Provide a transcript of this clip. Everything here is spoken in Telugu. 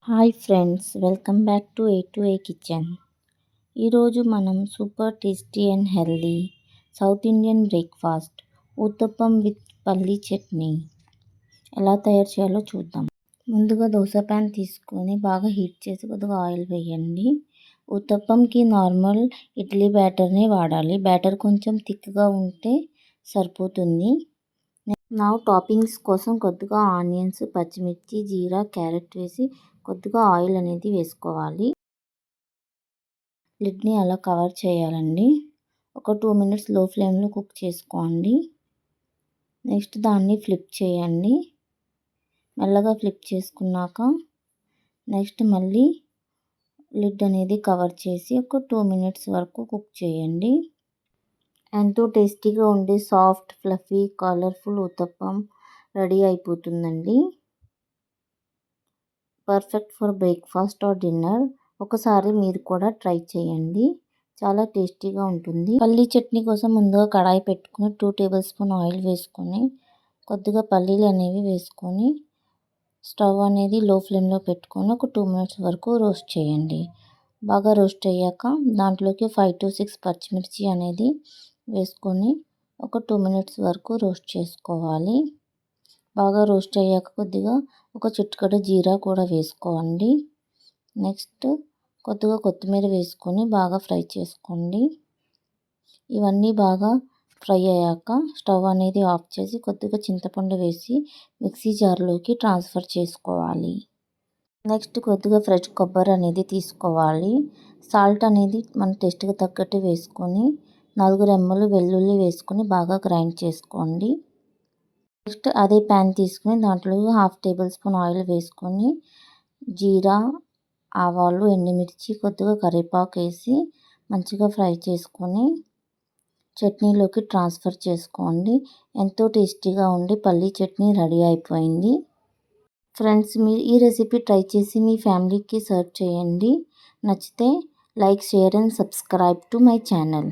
Hi friends, welcome back to A kitchen. ఈరోజు మనం super tasty and healthy south Indian breakfast uttapam with పల్లీ చట్నీ ఎలా తయారు చేయాలో చూద్దాం. ముందుగా దోశ ప్యాన్ తీసుకొని బాగా హీట్ చేసి కొద్దిగా ఆయిల్ వేయండి. ఉత్తప్పంకి నార్మల్ ఇడ్లీ బ్యాటర్నే వాడాలి. బ్యాటర్ కొంచెం థిక్గా ఉంటే సరిపోతుంది. టాపింగ్స్ కోసం కొద్దిగా ఆనియన్స్, పచ్చిమిర్చి, జీరా, క్యారెట్ వేసి కొద్దిగా ఆయిల్ అనేది వేసుకోవాలి. లిడ్ని అలా కవర్ చేయాలండి. ఒక 2 మినిట్స్ లో ఫ్లేమ్లో కుక్ చేసుకోండి. నెక్స్ట్ దాన్ని ఫ్లిప్ చేయండి. మెల్లగా ఫ్లిప్ చేసుకున్నాక నెక్స్ట్ మళ్ళీ లిడ్ అనేది కవర్ చేసి ఒక 2 మినిట్స్ వరకు కుక్ చేయండి. ఎంతో టేస్టీగా ఉండే soft, fluffy, colourful uttapam ready అయిపోతుందండి. Perfect for breakfast or dinner. ఒకసారి మీరు కూడా ట్రై చేయండి, చాలా టేస్టీగా ఉంటుంది. పల్లీ చట్నీ కోసం ముందుగా కడాయి పెట్టుకుని 2 టేబుల్ స్పూన్ ఆయిల్ వేసుకొని కొద్దిగా పల్లీలు అనేవి వేసుకొని స్టవ్ అనేది లో ఫ్లేమ్లో పెట్టుకొని ఒక 2 మినిట్స్ వరకు రోస్ట్ చేయండి. బాగా రోస్ట్ అయ్యాక దాంట్లోకి 5 to 6 పచ్చిమిర్చి అనేది వేసుకొని ఒక 2 మినిట్స్ వరకు రోస్ట్ చేసుకోవాలి. బాగా రోస్ట్ అయ్యాక కొద్దిగా ఒక చిటికెడు జీరా కూడా వేసుకోండి. నెక్స్ట్ కొద్దిగా కొత్తిమీర వేసుకొని బాగా ఫ్రై చేసుకోండి. ఇవన్నీ బాగా ఫ్రై అయ్యాక స్టవ్ అనేది ఆఫ్ చేసి కొద్దిగా చింతపండు వేసి మిక్సీ జార్లోకి ట్రాన్స్ఫర్ చేసుకోవాలి. నెక్స్ట్ కొద్దిగా ఫ్రెష్ కొబ్బరి అనేది తీసుకోవాలి. సాల్ట్ అనేది మన టేస్ట్కి తగ్గట్టు వేసుకొని 4 రెమ్మలు వెల్లుల్లి వేసుకొని బాగా గ్రైండ్ చేసుకోండి. నెక్స్ట్ అదే ప్యాన్ తీసుకుని దాంట్లో 1/2 టేబుల్ స్పూన్ ఆయిల్ వేసుకొని జీరా, ఆవాలు, ఎండుమిర్చి, కొద్దిగా కరివేపాకు వేసి మంచిగా ఫ్రై చేసుకొని చట్నీలోకి ట్రాన్స్ఫర్ చేసుకోండి. ఎంతో టేస్టీగా ఉండి పల్లీ చట్నీ రెడీ అయిపోయింది. ఫ్రెండ్స్, మీరు ఈ రెసిపీ ట్రై చేసి మీ ఫ్యామిలీకి సర్వ్ చేయండి. నచ్చితే like, share and subscribe to my channel.